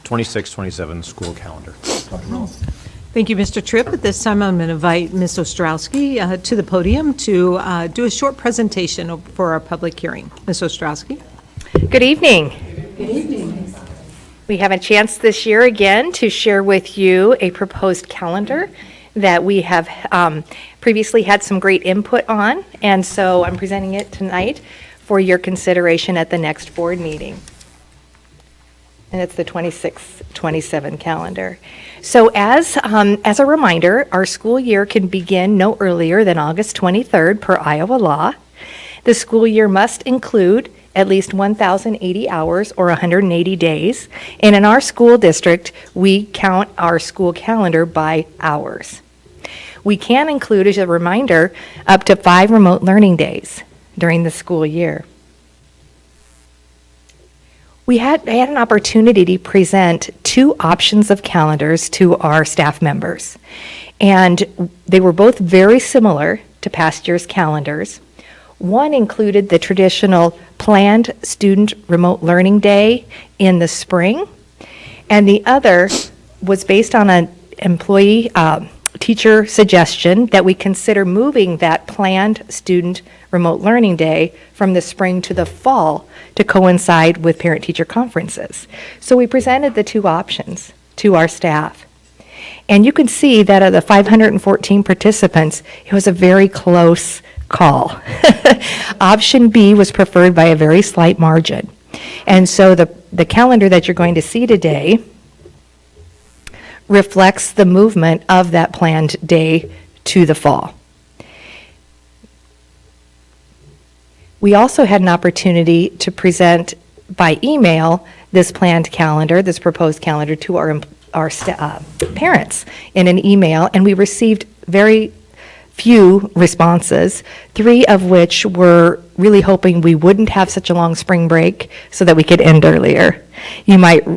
26-27 school calendar. Dr. Mills. Thank you, Mr. Tripp. At this time, I'm going to invite Ms. Ostrowski to the podium to do a short presentation for our public hearing. Ms. Ostrowski. Good evening. Good evening. We have a chance this year again to share with you a proposed calendar that we have previously had some great input on, and so I'm presenting it tonight for your consideration at the next board meeting. And it's the 26-27 calendar. So as a reminder, our school year can begin no earlier than August 23rd per Iowa law. The school year must include at least 1,080 hours or 180 days. And in our school district, we count our school calendar by hours. We can include, as a reminder, up to 5 remote learning days during the school year. I had an opportunity to present 2 options of calendars to our staff members, and they were both very similar to past year's calendars. One included the traditional planned student remote learning day in the spring, and the other was based on an employee teacher suggestion that we consider moving that planned student remote learning day from the spring to the fall to coincide with parent-teacher conferences. So we presented the 2 options to our staff. And you can see that of the 514 participants, it was a very close call. Option B was preferred by a very slight margin. And so the calendar that you're going to see today reflects the movement of that planned day to the fall. We also had an opportunity to present by email this planned calendar, this proposed calendar, to our parents in an email, and we received very few responses, 3 of which were really hoping we wouldn't have such a long spring break so that we could end earlier. You might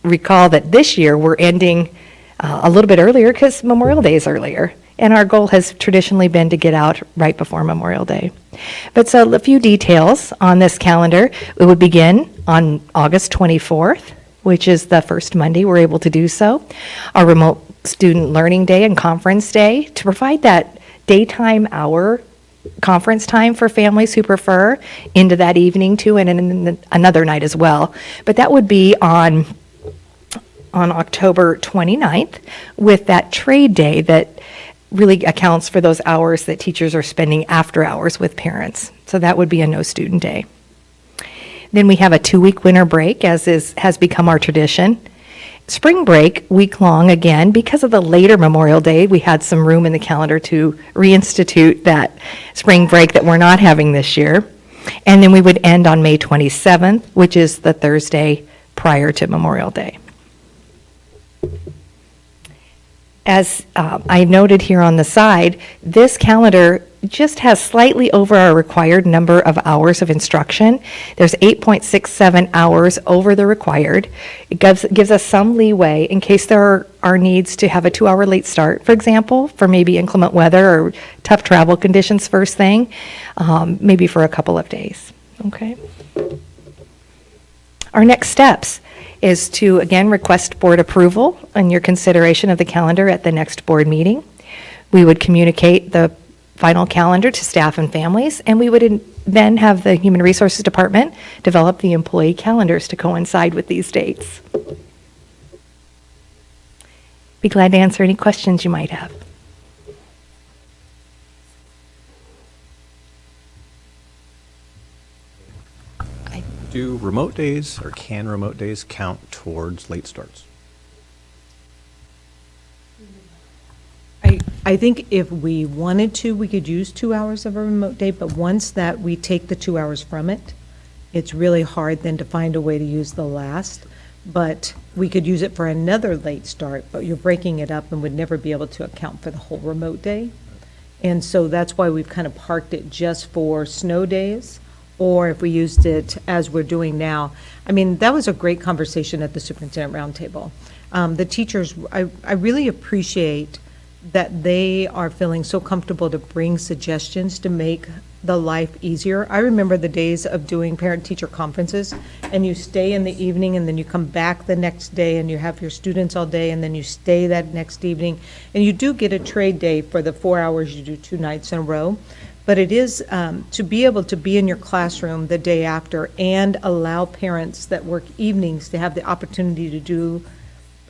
recall that this year we're ending a little bit earlier because Memorial Day is earlier, and our goal has traditionally been to get out right before Memorial Day. But so a few details on this calendar. It would begin on August 24th, which is the first Monday we're able to do so. Our remote student learning day and conference day to provide that daytime hour conference time for families who prefer into that evening too, and another night as well. But that would be on October 29th with that trade day that really accounts for those hours that teachers are spending after hours with parents. So that would be a no student day. Then we have a 2-week winter break, as has become our tradition. Spring break, week long again. Because of the later Memorial Day, we had some room in the calendar to reinstitute that spring break that we're not having this year. And then we would end on May 27th, which is the Thursday prior to Memorial Day. As I noted here on the side, this calendar just has slightly over our required number of hours of instruction. There's 8.67 hours over the required. It gives us some leeway in case there are needs to have a 2-hour late start, for example, for maybe inclement weather or tough travel conditions first thing, maybe for a couple of days. Okay. Our next steps is to, again, request board approval and your consideration of the calendar at the next board meeting. We would communicate the final calendar to staff and families, and we would then have the Human Resources Department develop the employee calendars to coincide with these dates. Be glad to answer any questions you might have. Do remote days, or can remote days count towards late starts? I think if we wanted to, we could use 2 hours of a remote day, but once that we take the 2 hours from it, it's really hard then to find a way to use the last. But we could use it for another late start, but you're breaking it up and would never be able to account for the whole remote day. And so that's why we've kind of parked it just for snow days, or if we used it as we're doing now. I mean, that was a great conversation at the superintendent roundtable. The teachers, I really appreciate that they are feeling so comfortable to bring suggestions to make the life easier. I remember the days of doing parent-teacher conferences, and you stay in the evening, and then you come back the next day, and you have your students all day, and then you stay that next evening. And you do get a trade day for the 4 hours you do 2 nights in a row. But it is to be able to be in your classroom the day after and allow parents that work evenings to have the opportunity to do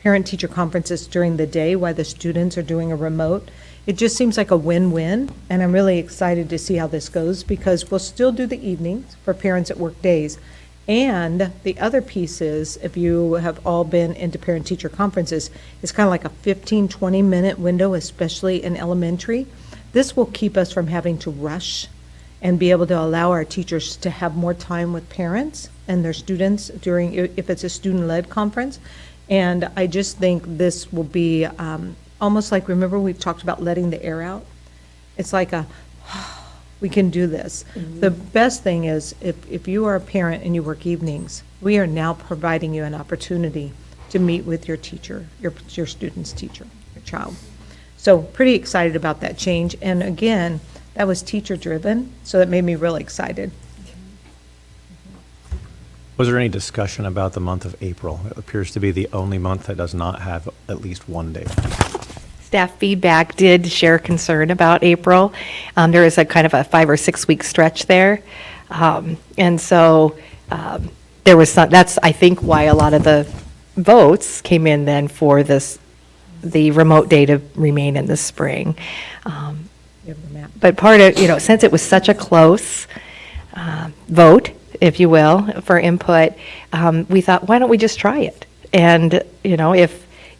parent-teacher conferences during the day while the students are doing a remote. It just seems like a win-win, and I'm really excited to see how this goes, because we'll still do the evenings for parents that work days. And the other piece is, if you have all been into parent-teacher conferences, it's kind of like a 15, 20-minute window, especially in elementary. This will keep us from having to rush and be able to allow our teachers to have more time with parents and their students during, if it's a student-led conference. And I just think this will be almost like, remember we've talked about letting the air out? It's like we can do this. The best thing is, if you are a parent and you work evenings, we are now providing you an opportunity to meet with your teacher, your student's teacher, your child. So pretty excited about that change. And again, that was teacher-driven, so that made me really excited. Was there any discussion about the month of April? It appears to be the only month that does not have at least one day. Staff feedback did share concern about April. There is a kind of a 5 or 6 week stretch there. And so there was some, that's, I think, why a lot of the votes came in then for the remote day to remain in the spring. You have the map. But part of, since it was such a close vote, if you will, for input, we thought, why don't we just try it? And,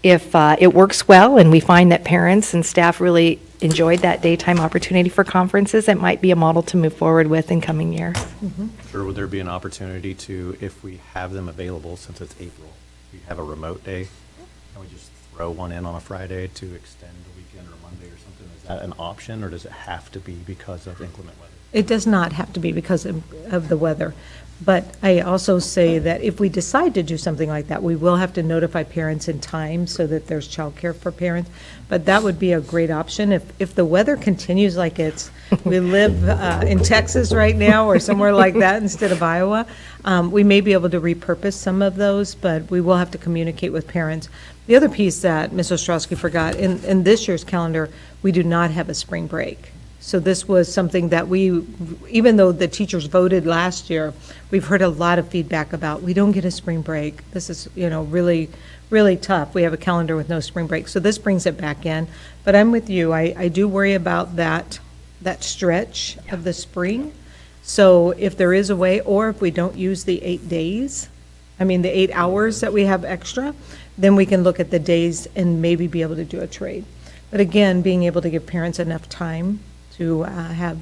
if it works well and we find that parents and staff really enjoyed that daytime opportunity for conferences, it might be a model to move forward with in coming years. Or would there be an opportunity to, if we have them available, since it's April, we have a remote day, and we just throw one in on a Friday to extend the weekend or Monday or something? Is that an option, or does it have to be because of inclement weather? It does not have to be because of the weather. But I also say that if we decide to do something like that, we will have to notify parents in time so that there's childcare for parents. But that would be a great option. If the weather continues like we live in Texas right now or somewhere like that instead of Iowa, we may be able to repurpose some of those, but we will have to communicate with parents. The other piece that Ms. Ostrowski forgot, in this year's calendar, we do not have a spring break. So this was something that even though the teachers voted last year, we've heard a lot of feedback about, we don't get a spring break. This is, really, really tough. We have a calendar with no spring break. So this brings it back in. But I'm with you. I do worry about that stretch of the spring. So if there is a way, or if we don't use the 8 days, the 8 hours that we have extra, then we can look at the days and maybe be able to do a trade. But again, being able to give parents enough time to have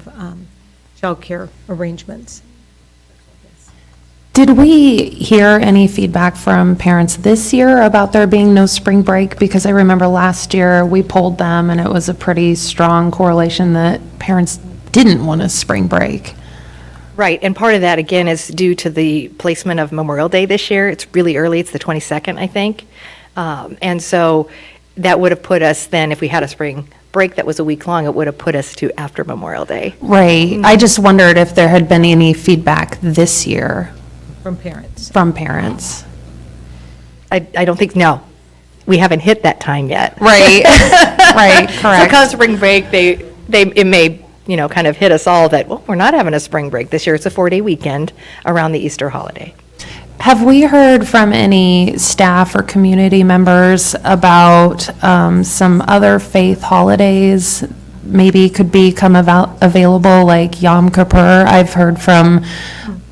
childcare arrangements. Did we hear any feedback from parents this year about there being no spring break? Because I remember last year we polled them and it was a pretty strong correlation that parents didn't want a spring break. Right, and part of that, again, is due to the placement of Memorial Day this year. It's really early, it's the 22nd, I think. And so that would have put us then, if we had a spring break that was a week long, it would have put us to after Memorial Day. Right. I just wondered if there had been any feedback this year From parents. from parents. I don't think, no, we haven't hit that time yet. Right. Right, So correct. come spring break, it may, kind of hit us all that, well, we're not having a spring break this year. It's a 4-day weekend around the Easter holiday. Have we heard from any staff or community members about some other faith holidays maybe could become available, like Yom Kippur? I've heard from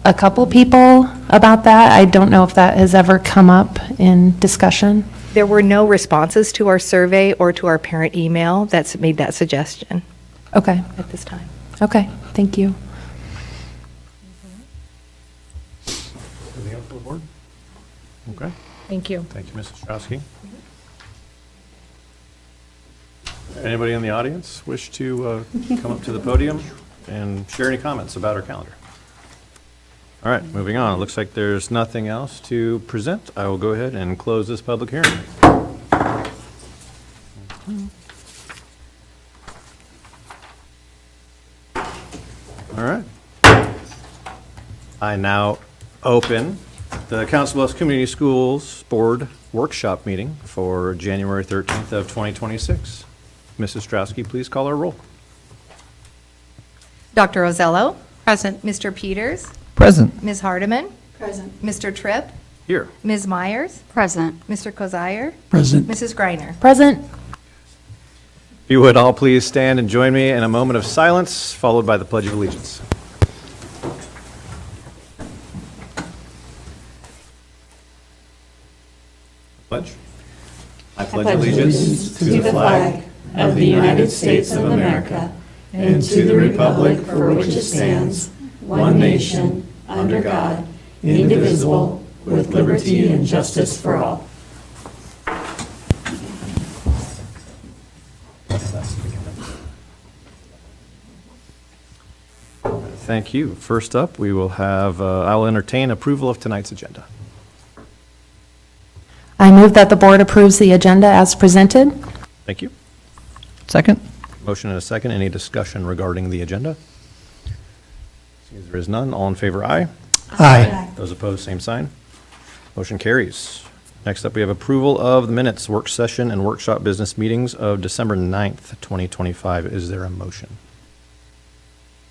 a couple people about that. I don't know if that has ever come up in discussion. There were no responses to our survey or to our parent email that's made that suggestion Okay, at this time. okay, thank you. Anything else on the board? Okay, Thank you. thank you, Mrs. Ostrowski. Anybody in the audience wish to come up to the podium and share any comments about our calendar? All right, moving on. It looks like there's nothing else to present. I will go ahead and close this public hearing. All right. I now open the Council Bluffs Community Schools Board Workshop meeting for January 13th of 2026. Mrs. Strowski, please call our roll. Dr. Ozello? Present. Mr. Peters? Present. Ms. Hardeman? Present. Mr. Tripp? Here. Ms. Myers? Present. Mr. Kozier? Present. Mrs. Greiner? Present. If you would all please stand and join me in a moment of silence, followed by the Pledge of Allegiance. Pledge. I pledge allegiance to the flag of the United States of America and to the republic for which it stands, one nation, under God, indivisible, with liberty and justice for all. Thank you. First up, we will have, I'll entertain approval of tonight's agenda. I move that the board approves the agenda as presented. Thank you. Second. Motion and a second. Any discussion regarding the agenda? Seeing as there is none, all in favor, aye. Aye. Those opposed, same sign. Motion carries. Next up, we have approval of the minutes, work session, and workshop business meetings of December 9th, 2025. Is there a motion?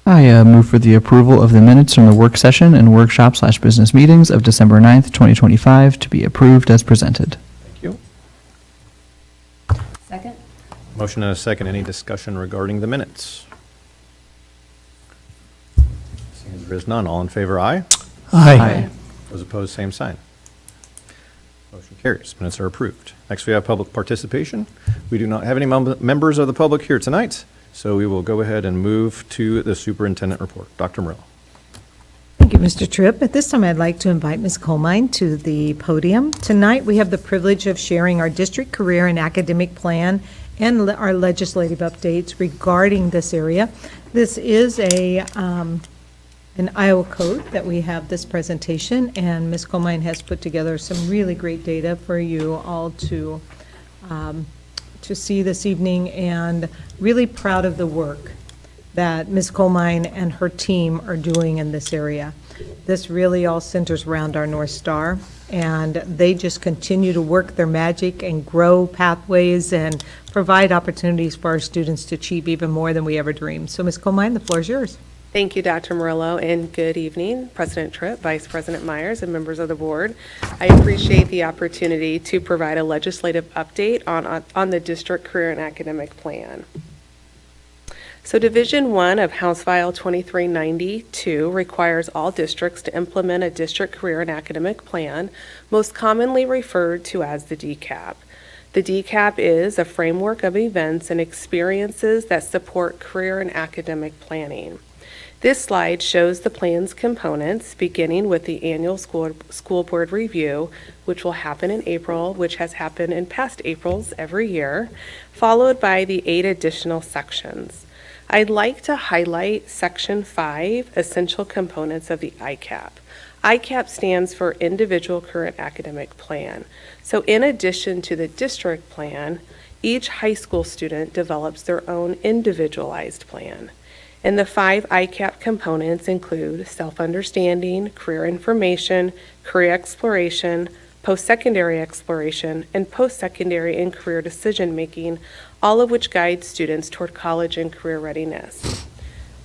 I move for the approval of the minutes from the work session and workshop/business meetings of December 9th, 2025 to be approved as presented. Thank you. Second. Motion and a second. Any discussion regarding the minutes? Seeing as there is none, all in favor, aye. Aye. Those opposed, same sign. Motion carries. Minutes are approved. Next, we have public participation. We do not have any members of the public here tonight, so we will go ahead and move to the superintendent report. Dr. Murillo. Thank you, Mr. Tripp. At this time, I'd like to invite Ms. Colmine to the podium. Tonight, we have the privilege of sharing our district career and academic plan and our legislative updates regarding this area. This is an Iowa code that we have this presentation, and Ms. Colmine has put together some really great data for you all to see this evening, and really proud of the work that Ms. Colmine and her team are doing in this area. This really all centers around our North Star, and they just continue to work their magic and grow pathways and provide opportunities for our students to achieve even more than we ever dreamed. So Ms. Colmine, the floor is yours. Thank you, Dr. Murillo, and good evening, President Tripp, Vice President Myers, and members of the board. I appreciate the opportunity to provide a legislative update on the district career and academic plan. So Division 1 of House File 2392 requires all districts to implement a district career and academic plan, most commonly referred to as the DCAP. The DCAP is a framework of events and experiences that support career and academic planning. This slide shows the plan's components, beginning with the annual school board review, which will happen in April, which has happened in past Aprils every year, followed by the 8 additional sections. I'd like to highlight Section 5, Essential Components of the ICAP. ICAP stands for Individual Current Academic Plan. So in addition to the district plan, each high school student develops their own individualized plan. And the 5 ICAP components include self-understanding, career information, career exploration, post-secondary exploration, and post-secondary and career decision-making, all of which guide students toward college and career readiness.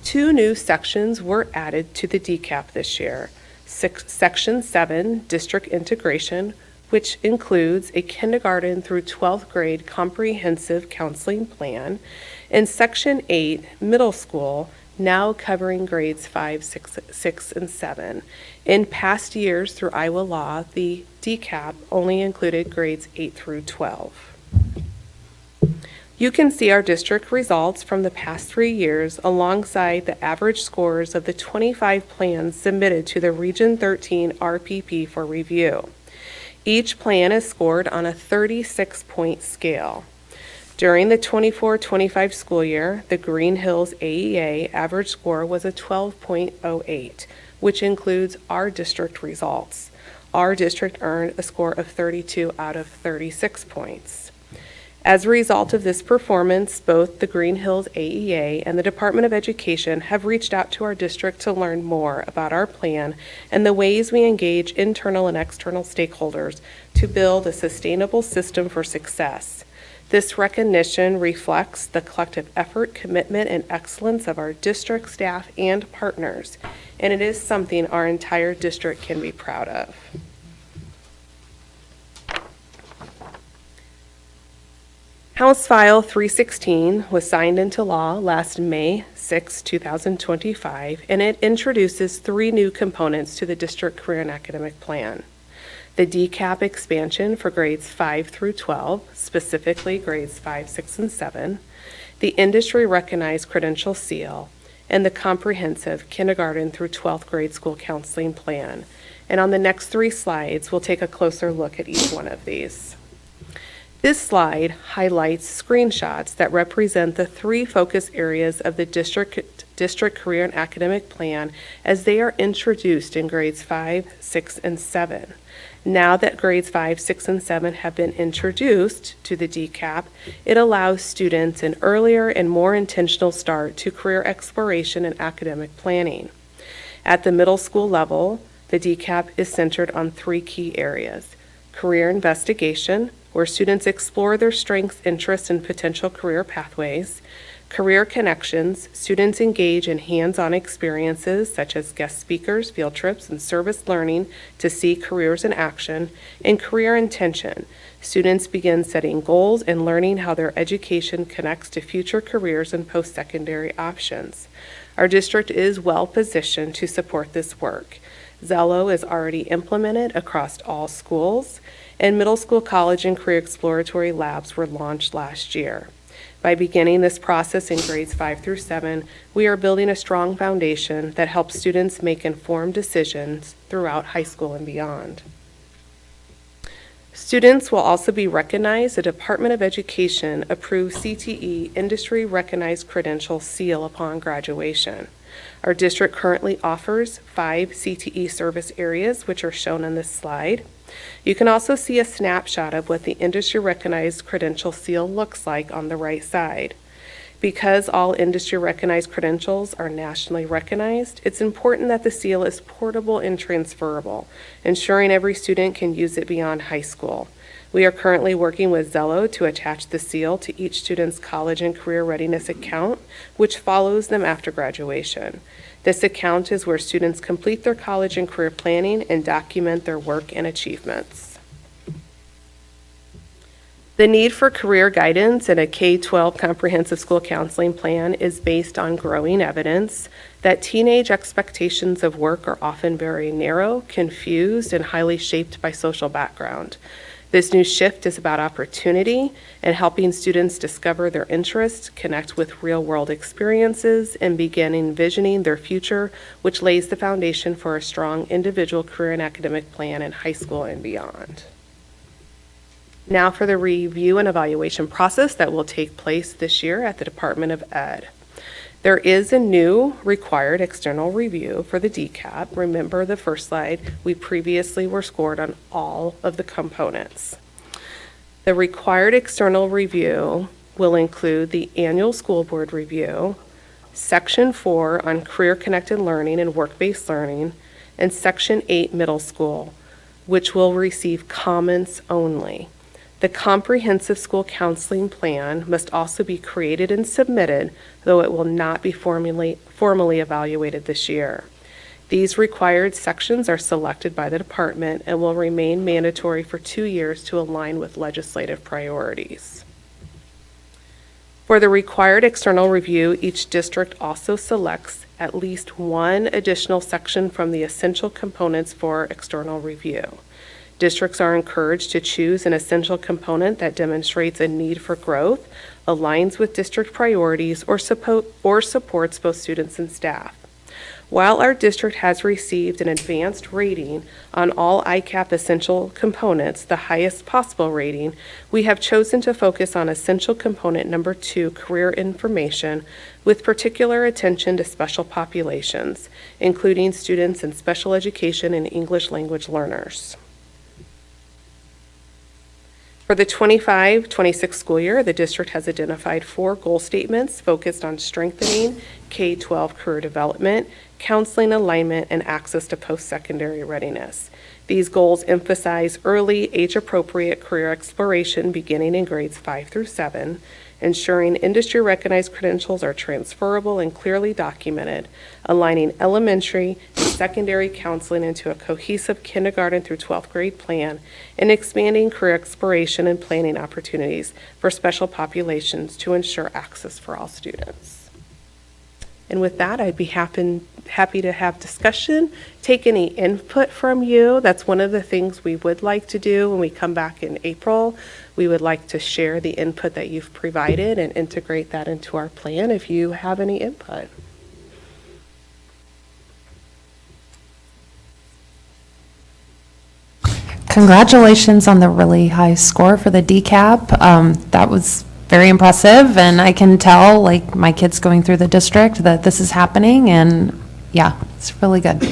2 new sections were added to the DCAP this year. Section 7, District Integration, which includes a kindergarten through 12th grade comprehensive counseling plan, and Section 8, Middle School, now covering grades 5, 6, and 7. In past years through Iowa law, the DCAP only included grades 8 through 12. You can see our district results from the past 3 years alongside the average scores of the 25 plans submitted to the Region 13 RPP for review. Each plan is scored on a 36-point scale. During the 24-25 school year, the Green Hills AEA average score was a 12.08, which includes our district results. Our district earned a score of 32 out of 36 points. As a result of this performance, both the Green Hills AEA and the Department of Education have reached out to our district to learn more about our plan and the ways we engage internal and external stakeholders to build a sustainable system for success. This recognition reflects the collective effort, commitment, and excellence of our district staff and partners, and it is something our entire district can be proud of. House File 316 was signed into law last May 6, 2025, and it introduces 3 new components to the district career and academic plan. The DCAP expansion for grades 5 through 12, specifically grades 5, 6, and 7, the industry-recognized credential seal, and the comprehensive kindergarten through 12th grade school counseling plan. And on the next 3 slides, we'll take a closer look at each one of these. This slide highlights screenshots that represent the 3 focus areas of the district career and academic plan as they are introduced in grades 5, 6, and 7. Now that grades 5, 6, and 7 have been introduced to the DCAP, it allows students an earlier and more intentional start to career exploration and academic planning. At the middle school level, the DCAP is centered on 3 key areas: career investigation, where students explore their strengths, interests, and potential career pathways; career connections, students engage in hands-on experiences such as guest speakers, field trips, and service learning to see careers in action; and career intention, students begin setting goals and learning how their education connects to future careers and post-secondary options. Our district is well-positioned to support this work. Zello is already implemented across all schools, and middle school, college, and career exploratory labs were launched last year. By beginning this process in grades 5 through 7, we are building a strong foundation that helps students make informed decisions throughout high school and beyond. Students will also be recognized. The Department of Education approved CTE Industry Recognized Credential Seal upon graduation. Our district currently offers 5 CTE service areas, which are shown on this slide. You can also see a snapshot of what the industry recognized credential seal looks like on the right side. Because all industry recognized credentials are nationally recognized, it's important that the seal is portable and transferable, ensuring every student can use it beyond high school. We are currently working with Zello to attach the seal to each student's college and career readiness account, which follows them after graduation. This account is where students complete their college and career planning and document their work and achievements. The need for career guidance in a K-12 comprehensive school counseling plan is based on growing evidence that teenage expectations of work are often very narrow, confused, and highly shaped by social background. This new shift is about opportunity and helping students discover their interests, connect with real-world experiences, and begin envisioning their future, which lays the foundation for a strong individual career and academic plan in high school and beyond. Now for the review and evaluation process that will take place this year at the Department of Ed. There is a new required external review for the DCAP. Remember the first slide, we previously were scored on all of the components. The required external review will include the annual school board review, Section 4 on career-connected learning and work-based learning, and Section 8 middle school, which will receive comments only. The comprehensive school counseling plan must also be created and submitted, though it will not be formally evaluated this year. These required sections are selected by the department and will remain mandatory for 2 years to align with legislative priorities. For the required external review, each district also selects at least one additional section from the essential components for external review. Districts are encouraged to choose an essential component that demonstrates a need for growth, aligns with district priorities, or supports both students and staff. While our district has received an advanced rating on all ICAP essential components, the highest possible rating, we have chosen to focus on essential component number 2, career information, with particular attention to special populations, including students in special education and English language learners. For the 25-26 school year, the district has identified 4 goal statements focused on strengthening K-12 career development, counseling alignment, and access to post-secondary readiness. These goals emphasize early, age-appropriate career exploration beginning in grades 5 through 7, ensuring industry-recognized credentials are transferable and clearly documented, aligning elementary and secondary counseling into a cohesive kindergarten through 12th grade plan, and expanding career exploration and planning opportunities for special populations to ensure access for all students. And with that, I'd be happy to have discussion, take any input from you. That's one of the things we would like to do when we come back in April. We would like to share the input that you've provided and integrate that into our plan if you have any input. Congratulations on the really high score for the DCAP. That was very impressive, and I can tell, like, my kids going through the district, that this is happening, and yeah, it's really good.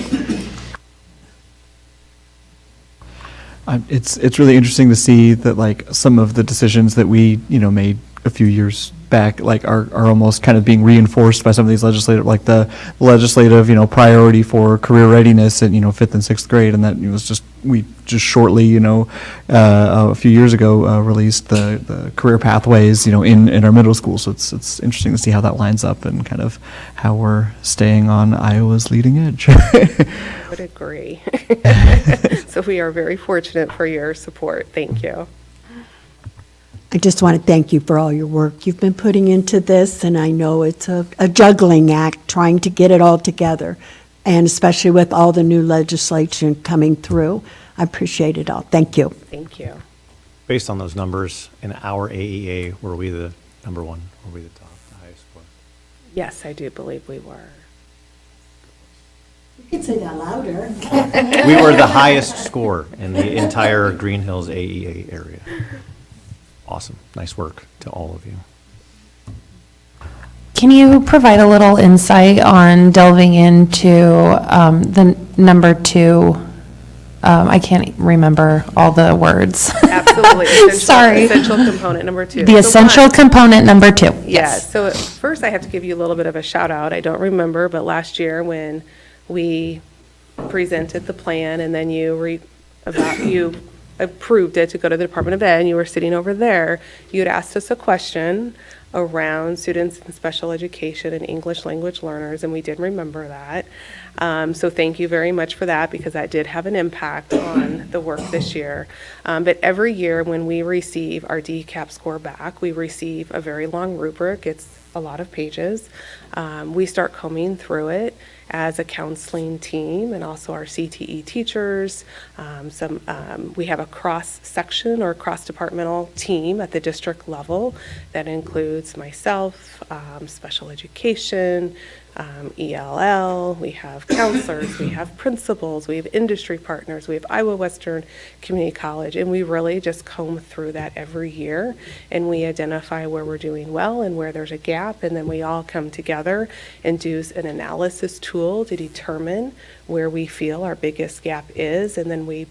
It's really interesting to see that, like, some of the decisions that we, made a few years back, like, are almost kind of being reinforced by some of these legislative, like the legislative, priority for career readiness in, 5th and 6th grade, and that we just shortly, a few years ago, released the career pathways, in our middle school. So it's interesting to see how that lines up and kind of how we're staying on Iowa's leading edge. I would agree. So we are very fortunate for your support. Thank you. I just want to thank you for all your work you've been putting into this, and I know it's a juggling act trying to get it all together, and especially with all the new legislation coming through. I appreciate it all. Thank you. Thank you. Based on those numbers, in our AEA, were we the number one? Were we the top, the highest score? Yes, I do believe we were. You can say that louder. We were the highest score in the entire Green Hills AEA area. Awesome. Nice work to all of you. Can you provide a little insight on delving into the number 2? I can't remember all the words. Absolutely. Sorry. Essential component number 2. The So essential one- component number 2. Yes. So first, I have to give you a little bit of a shout out. I don't remember, but last year when we presented the plan and then you approved it to go to the Department of Ed, and you were sitting over there, you had asked us a question around students in special education and English language learners, and we did remember that. So thank you very much for that, because that did have an impact on the work this year. But every year when we receive our DCAP score back, we receive a very long rubric. It's a lot of pages. We start combing through it as a counseling team, and also our CTE teachers. We have a cross-section or cross-departmental team at the district level that includes myself, special education, ELL, we have counselors, we have principals, we have industry partners, we have Iowa Western Community College, and we really just comb through that every year, and we identify where we're doing well and where there's a gap, and then we all come together and do an analysis tool to determine where we feel our biggest gap is, and then we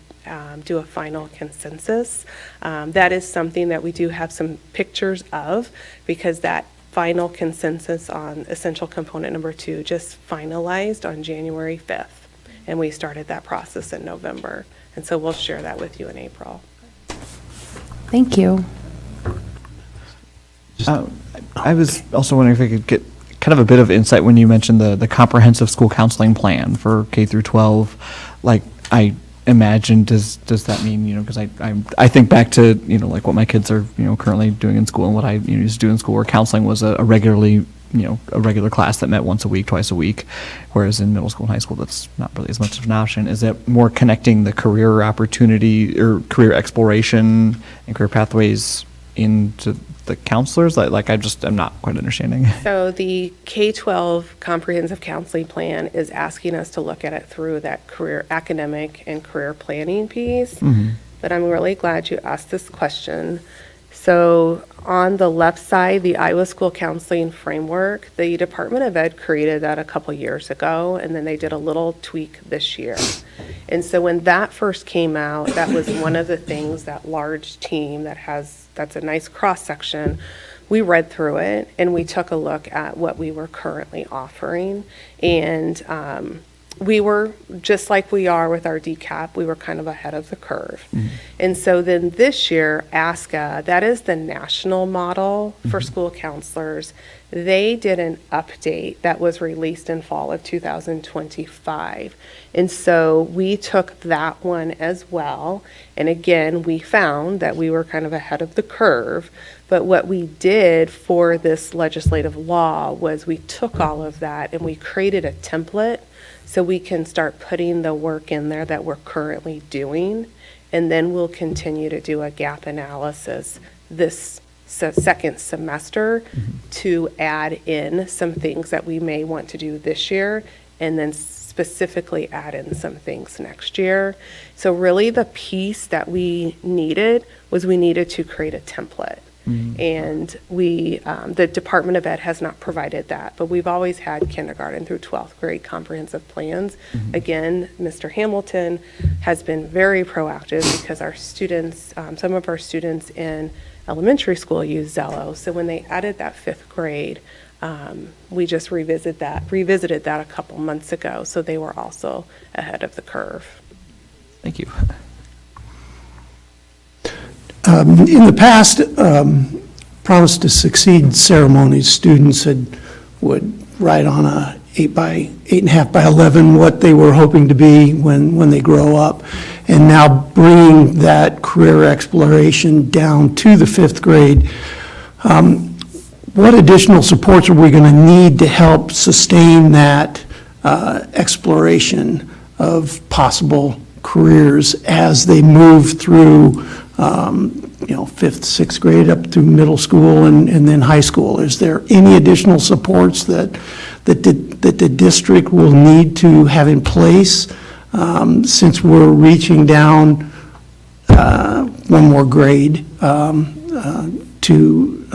do a final consensus. That is something that we do have some pictures of, because that final consensus on essential component number 2 just finalized on January 5th, and we started that process in November, and so we'll share that with you in April. Thank you. I was also wondering if I could get kind of a bit of insight when you mentioned the comprehensive school counseling plan for K through 12. Like, I imagine, does that mean, because I think back to, like what my kids are, currently doing in school, and what I used to do in school, where counseling was a regular class that met once a week, twice a week, whereas in middle school and high school, that's not really as much of an option. Is it more connecting the career opportunity or career exploration and career pathways into the counselors? I'm not quite understanding. So the K-12 comprehensive counseling plan is asking us to look at it through that career academic and career planning piece. But I'm really glad you asked this question, So on the left side, the Iowa School Counseling Framework, the Department of Ed created that a couple years ago, and then they did a little tweak this year. And so when that first came out, that was one of the things, that large team that's a nice cross-section, we read through it and we took a look at what we were currently offering. And we were, just like we are with our DCAP, we were kind of ahead of the curve. And so then this year, ASCA, that is the national model for school counselors, they did an update that was released in fall of 2025. And so we took that one as well. And again, we found that we were kind of ahead of the curve. But what we did for this legislative law was we took all of that and we created a template so we can start putting the work in there that we're currently doing. And then we'll continue to do a gap analysis this second semester to add in some things that we may want to do this year, and then specifically add in some things next year. So really the piece that we needed was we needed to create a template. And we, the Department of Ed has not provided that, but we've always had kindergarten through 12th grade comprehensive plans. Again, Mr. Hamilton has been very proactive because our students, some of our students in elementary school use Zello. So when they added that 5th grade, we just revisited that a couple months ago. So they were also ahead of the curve. Thank you. In the past, Promise to Succeed ceremonies, students would write on a 8.5 by 11 what they were hoping to be when they grow up. And now bringing that career exploration down to the 5th grade, what additional supports are we going to need to help sustain that exploration of possible careers as they move through 5th, 6th grade up through middle school and then high school? Is there any additional supports that the district will need to have in place since we're reaching down one more grade to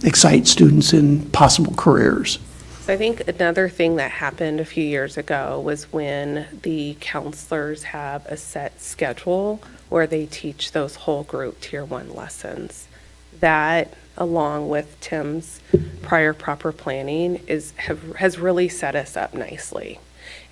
excite students in possible careers? So I think another thing that happened a few years ago was when the counselors have a set schedule where they teach those whole group Tier 1 lessons. That, along with Tim's prior proper planning, has really set us up nicely.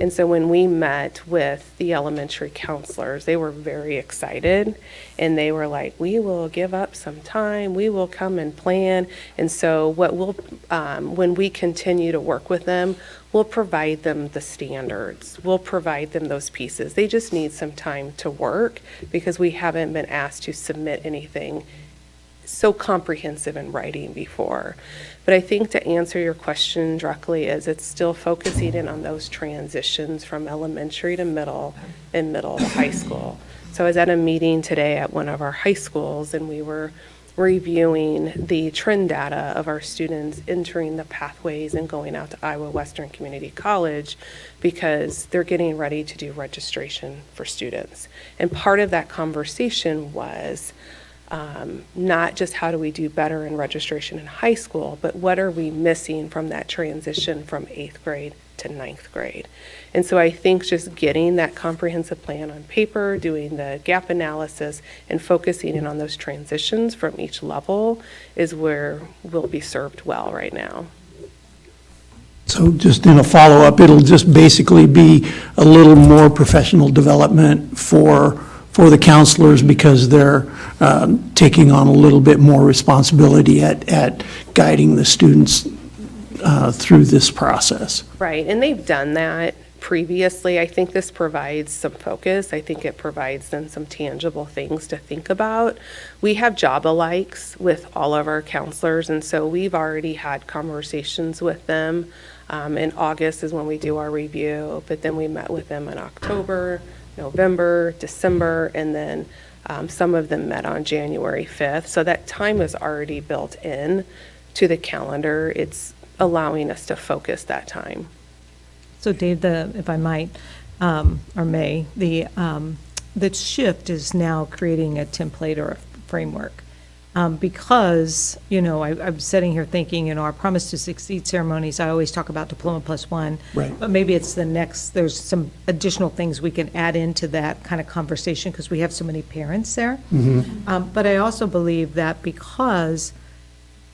And so when we met with the elementary counselors, they were very excited, and they were like, we will give up some time, we will come and plan. And so when we continue to work with them, we'll provide them the standards, we'll provide them those pieces. They just need some time to work because we haven't been asked to submit anything so comprehensive in writing before. But I think to answer your question directly is it's still focusing in on those transitions from elementary to middle and middle to high school. So I was at a meeting today at one of our high schools, and we were reviewing the trend data of our students entering the pathways and going out to Iowa Western Community College because they're getting ready to do registration for students. And part of that conversation was not just how do we do better in registration in high school, but what are we missing from that transition from 8th grade to 9th grade. And so I think just getting that comprehensive plan on paper, doing the gap analysis, and focusing in on those transitions from each level is where we'll be served well right now. So just in a follow-up, it'll just basically be a little more professional development for the counselors because they're taking on a little bit more responsibility at guiding the students through this process. Right, and they've done that previously. I think this provides some focus. I think it provides them some tangible things to think about. We have job alikes with all of our counselors, and so we've already had conversations with them. In August is when we do our review, but then we met with them in October, November, December, and then some of them met on January 5th. So that time is already built in to the calendar. It's allowing us to focus that time. So Dave, if I might, or may, the shift is now creating a template or a framework. Because, I'm sitting here thinking, our Promise to Succeed ceremonies, I always talk about Diploma Plus One. Right. But maybe it's there's some additional things we can add into that kind of conversation because we have so many parents there. But I also believe that because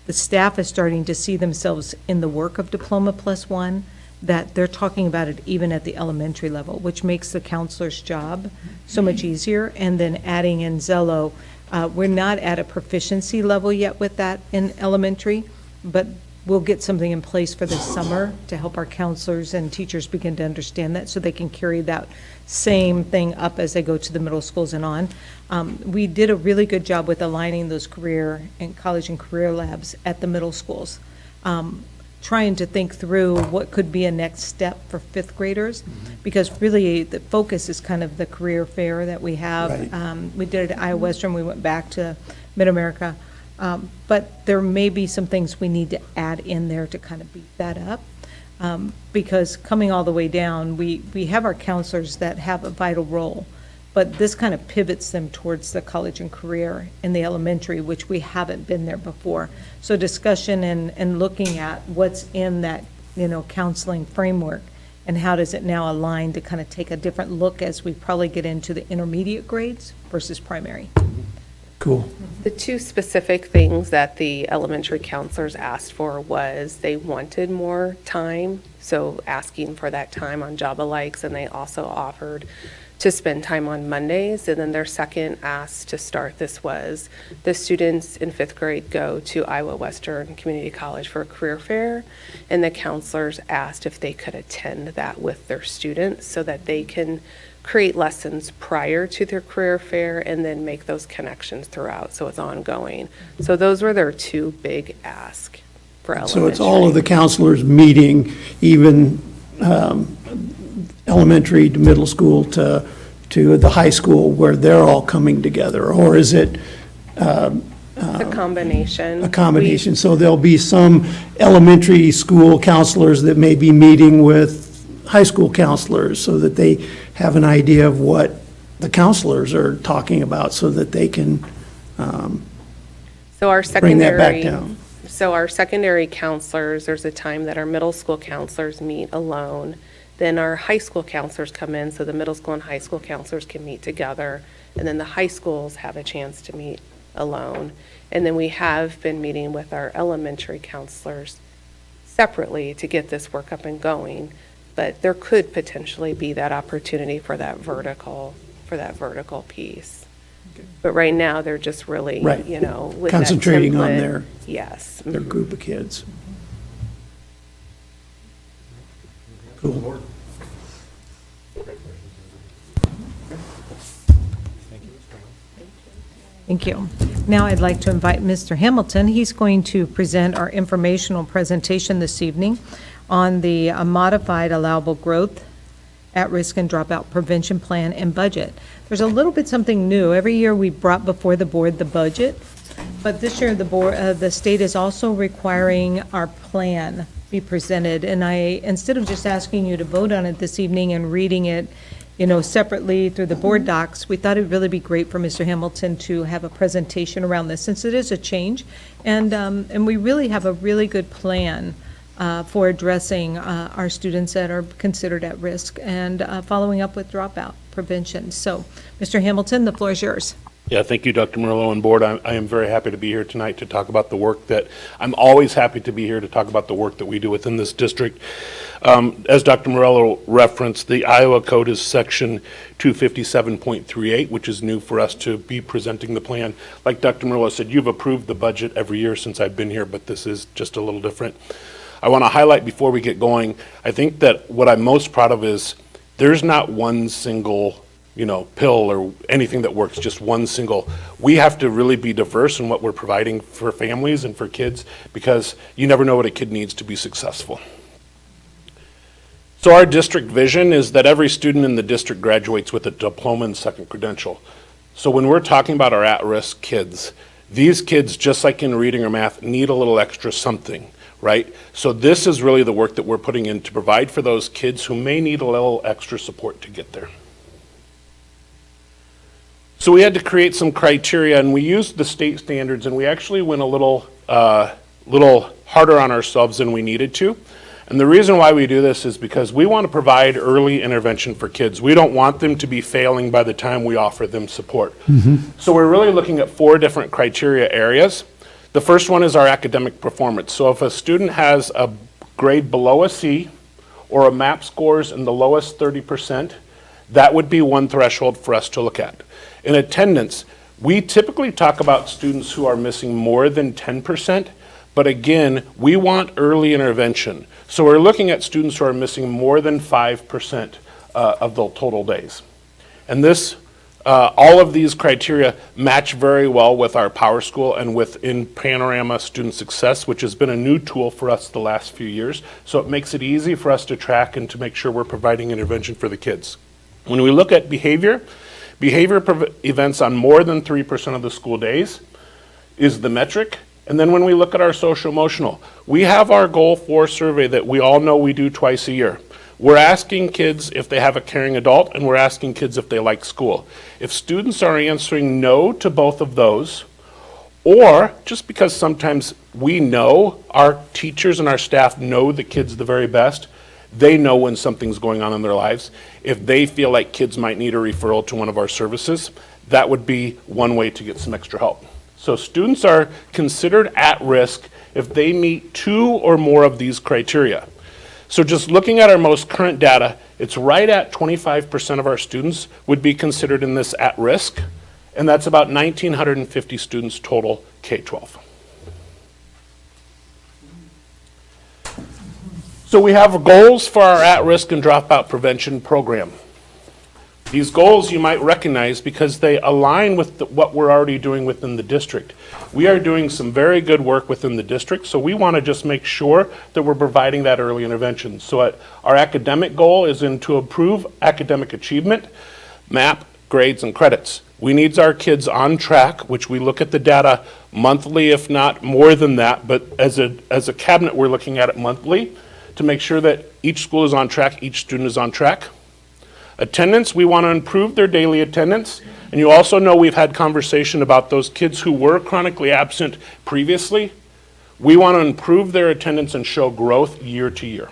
the staff is starting to see themselves in the work of Diploma Plus One, that they're talking about it even at the elementary level, which makes the counselor's job so much easier. And then adding in Zello, we're not at a proficiency level yet with that in elementary, but we'll get something in place for this summer to help our counselors and teachers begin to understand that so they can carry that same thing up as they go to the middle schools and on. We did a really good job with aligning those career and college and career labs at the middle schools, trying to think through what could be a next step for fifth graders, because really the focus is kind of the career fair that we have. Right. We did it at Iowa Western, we went back to Mid-America, but there may be some things we need to add in there to kind of beef that up. Because coming all the way down, we have our counselors that have a vital role, but this kind of pivots them towards the college and career in the elementary, which we haven't been there before. So discussion and looking at what's in that, counseling framework and how does it now align to kind of take a different look as we probably get into the intermediate grades versus primary. Cool. The two specific things that the elementary counselors asked for was they wanted more time, so asking for that time on job alikes, and they also offered to spend time on Mondays. And then their second ask to start this was the students in fifth grade go to Iowa Western Community College for a career fair, and the counselors asked if they could attend that with their students so that they can create lessons prior to their career fair and then make those connections throughout, so it's ongoing. So those were their two big asks for elementary. So it's all of the counselors meeting, even elementary to middle school to the high school, where they're all coming together? Or is it It's a combination. a combination? So there'll be some elementary school counselors that may be meeting with high school counselors so that they have an idea of what the counselors are talking about so that they can So our bring that back secondary, down. so our secondary counselors, there's a time that our middle school counselors meet alone. Then our high school counselors come in, so the middle school and high school counselors can meet together. And then the high schools have a chance to meet alone. And then we have been meeting with our elementary counselors separately to get this work up and going. But there could potentially be that opportunity for that vertical piece. But right now, they're just really, Right. with that Concentrating on template. Yes. their group of kids. Cool. Thank you. Now I'd like to invite Mr. Hamilton. He's going to present our informational presentation this evening on the modified allowable growth, at-risk and dropout prevention plan and budget. There's a little bit something new. Every year we brought before the board the budget, but this year the state is also requiring our plan be presented. And instead of just asking you to vote on it this evening and reading it, separately through the board docs, we thought it'd really be great for Mr. Hamilton to have a presentation around this, since it is a change. And we really have a really good plan for addressing our students that are considered at risk and following up with dropout prevention. So, Mr. Hamilton, the floor is yours. Yeah, thank you, Dr. Murillo and board. I am very happy to be here tonight to talk about the work that, I'm always happy to be here to talk about the work that we do within this district. As Dr. Murillo referenced, the Iowa Code is section 257.38, which is new for us to be presenting the plan. Like Dr. Murillo said, you've approved the budget every year since I've been here, but this is just a little different. I want to highlight before we get going, I think that what I'm most proud of is there's not one single pill or anything that works, just one single. We have to really be diverse in what we're providing for families and for kids, because you never know what a kid needs to be successful. So our district vision is that every student in the district graduates with a diploma and second credential. So when we're talking about our at-risk kids, these kids, just like in reading or math, need a little extra something, right? So this is really the work that we're putting in to provide for those kids who may need a little extra support to get there. So we had to create some criteria, and we used the state standards, and we actually went a little harder on ourselves than we needed to. And the reason why we do this is because we want to provide early intervention for kids. We don't want them to be failing by the time we offer them support. So we're really looking at 4 different criteria areas. The first one is our academic performance. So if a student has a grade below a C or a MAP scores in the lowest 30%, that would be one threshold for us to look at. In attendance, we typically talk about students who are missing more than 10%, but again, we want early intervention. So we're looking at students who are missing more than 5% of the total days. And this, all of these criteria match very well with our Power School and within Panorama Student Success, which has been a new tool for us the last few years. So it makes it easy for us to track and to make sure we're providing intervention for the kids. When we look at behavior events on more than 3% of the school days is the metric. And then when we look at our social emotional, we have our Goal 4 survey that we all know we do twice a year. We're asking kids if they have a caring adult, and we're asking kids if they like school. If students are answering no to both of those, or just because sometimes we know our teachers and our staff know the kids the very best, they know when something's going on in their lives. If they feel like kids might need a referral to one of our services, that would be one way to get some extra help. So students are considered at risk if they meet 2 or more of these criteria. So just looking at our most current data, it's right at 25% of our students would be considered in this at risk, and that's about 1,950 students total K-12. So we have goals for our at-risk and dropout prevention program. These goals you might recognize because they align with what we're already doing within the district. We are doing some very good work within the district, so we want to just make sure that we're providing that early intervention. So our academic goal is to improve academic achievement, MAP, grades, and credits. We need our kids on track, which we look at the data monthly, if not more than that, but as a cabinet, we're looking at it monthly to make sure that each school is on track, each student is on track. Attendance, we want to improve their daily attendance. And you also know we've had conversation about those kids who were chronically absent previously. We want to improve their attendance and show growth year to year.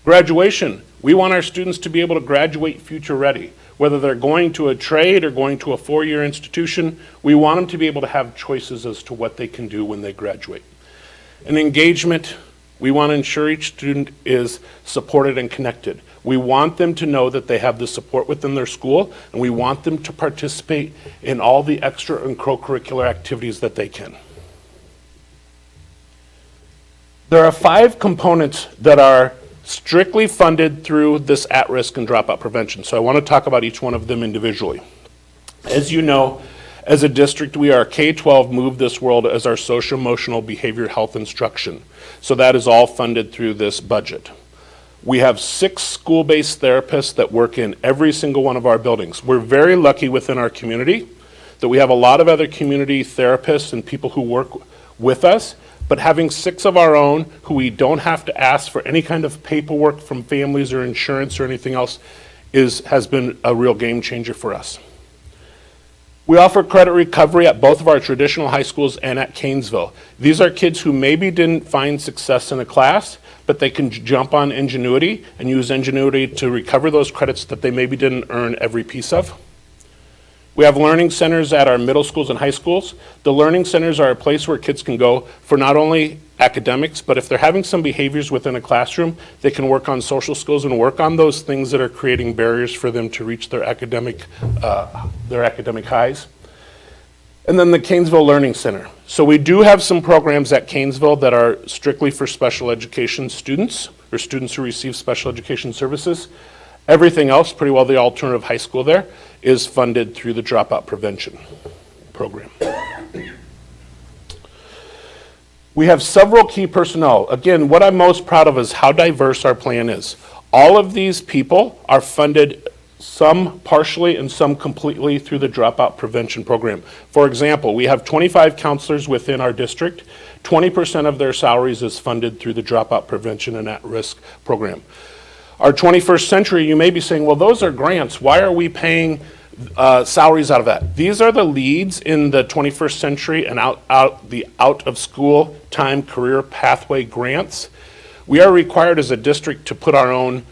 Graduation, we want our students to be able to graduate future ready. Whether they're going to a trade or going to a 4-year institution, we want them to be able to have choices as to what they can do when they graduate. And engagement, we want to ensure each student is supported and connected. We want them to know that they have the support within their school, and we want them to participate in all the extra and co-curricular activities that they can. There are 5 components that are strictly funded through this at-risk and dropout prevention. So I want to talk about each one of them individually. As you know, as a district, we are K-12 Move This World as our social emotional behavior health instruction. So that is all funded through this budget. We have 6 school-based therapists that work in every single one of our buildings. We're very lucky within our community that we have a lot of other community therapists and people who work with us, but having 6 of our own who we don't have to ask for any kind of paperwork from families or insurance or anything else has been a real game changer for us. We offer credit recovery at both of our traditional high schools and at Canesville. These are kids who maybe didn't find success in a class, but they can jump on Ingenuity and use Ingenuity to recover those credits that they maybe didn't earn every piece of. We have learning centers at our middle schools and high schools. The learning centers are a place where kids can go for not only academics, but if they're having some behaviors within a classroom, they can work on social skills and work on those things that are creating barriers for them to reach their academic highs. And then the Canesville Learning Center. So we do have some programs at Canesville that are strictly for special education students or students who receive special education services. Everything else, pretty well the alternative high school there, is funded through the dropout prevention program. We have several key personnel. Again, what I'm most proud of is how diverse our plan is. All of these people are funded, some partially and some completely, through the dropout prevention program. For example, we have 25 counselors within our district. 20% of their salaries is funded through the dropout prevention and at-risk program. Our 21st Century, you may be saying, well, those are grants. Why are we paying salaries out of that. These are the leads in the 21st century and the out-of-school time career pathway grants. We are required as a district to put our own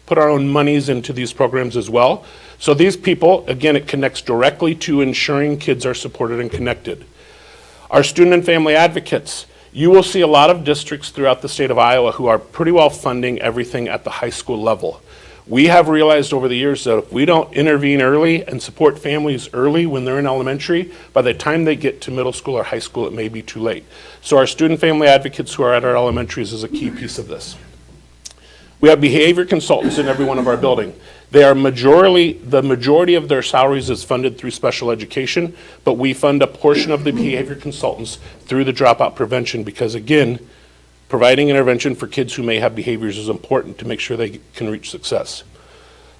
monies into these programs as well. So these people, again, it connects directly to ensuring kids are supported and connected. Our student and family advocates, you will see a lot of districts throughout the state of Iowa who are pretty well funding everything at the high school level. We have realized over the years that if we don't intervene early and support families early when they're in elementary, by the time they get to middle school or high school, it may be too late. So our student family advocates who are at our elementaries is a key piece of this. We have behavior consultants in every one of our buildings. The majority of their salaries is funded through special education, but we fund a portion of the behavior consultants through the dropout prevention because, again, providing intervention for kids who may have behaviors is important to make sure they can reach success.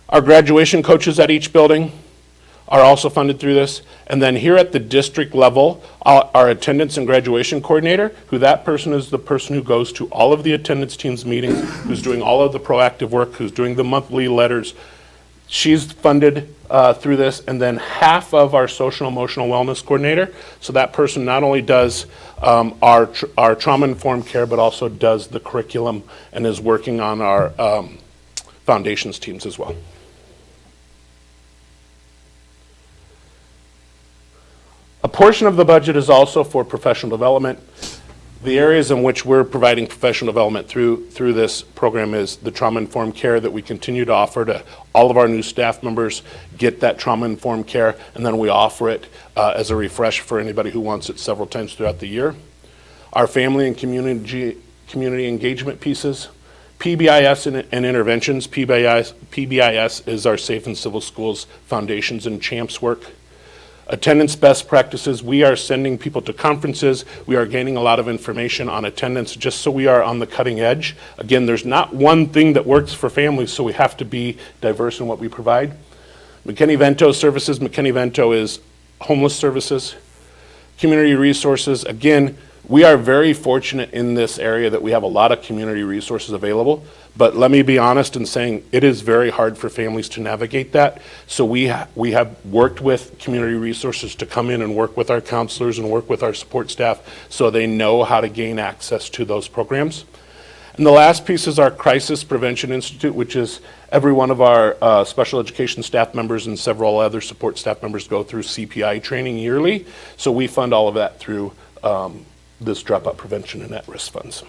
Our graduation coaches at each building are also funded through this. And then here at the district level, our attendance and graduation coordinator, who that person is the person who goes to all of the attendance teams meetings, who's doing all of the proactive work, who's doing the monthly letters. She's funded through this, and then half of our social emotional wellness coordinator. So that person not only does our trauma-informed care, but also does the curriculum and is working on our foundations teams as well. A portion of the budget is also for professional development. The areas in which we're providing professional development through this program is the trauma-informed care that we continue to offer to all of our new staff members, get that trauma-informed care, and then we offer it as a refresh for anybody who wants it several times throughout the year. Our family and community engagement pieces, PBIS and interventions. PBIS is our Safe and Civil Schools Foundations and CHAMPS work. Attendance best practices, we are sending people to conferences. We are gaining a lot of information on attendance just so we are on the cutting edge. Again, there's not one thing that works for families, so we have to be diverse in what we provide. McKinney-Vento services, McKinney-Vento is homeless services. Community resources, again, we are very fortunate in this area that we have a lot of community resources available, but let me be honest in saying it is very hard for families to navigate that. So we have worked with community resources to come in and work with our counselors and work with our support staff so they know how to gain access to those programs. And the last piece is our Crisis Prevention Institute, which is every one of our special education staff members and several other support staff members go through CPI training yearly. So we fund all of that through this dropout prevention and at-risk funds.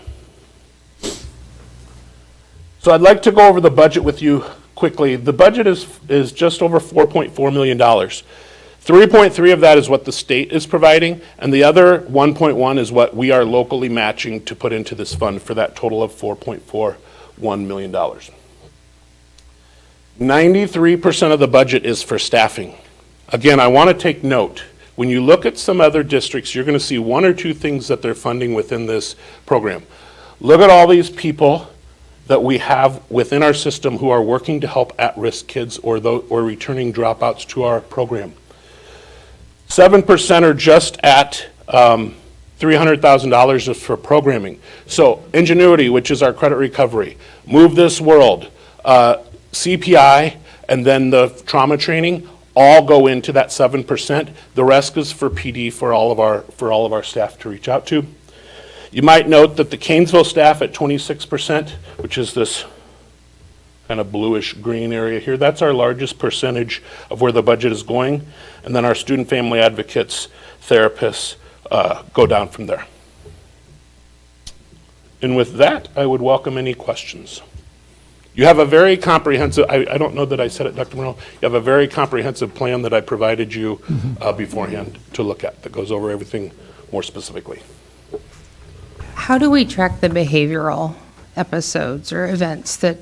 So I'd like to go over the budget with you quickly. The budget is just over $4.4 million. 3.3 of that is what the state is providing, and the other 1.1 is what we are locally matching to put into this fund for that total of $4.41 million. 93% of the budget is for staffing. Again, I want to take note. When you look at some other districts, you're going to see one or two things that they're funding within this program. Look at all these people that we have within our system who are working to help at-risk kids or returning dropouts to our program. 7% are just at $300,000 for programming. So Ingenuity, which is our credit recovery, Move This World, CPI, and then the trauma training, all go into that 7%. The rest is for PD for all of our staff to reach out to. You might note that the Canesville staff at 26%, which is this kind of bluish green area here, that's our largest percentage of where the budget is going. And then our student family advocates, therapists go down from there. And with that, I would welcome any questions. You have a very comprehensive, I don't know that I said it, Dr. Morello, you have a very comprehensive plan that I provided you beforehand to look at that goes over everything more specifically. How do we track the behavioral episodes or events that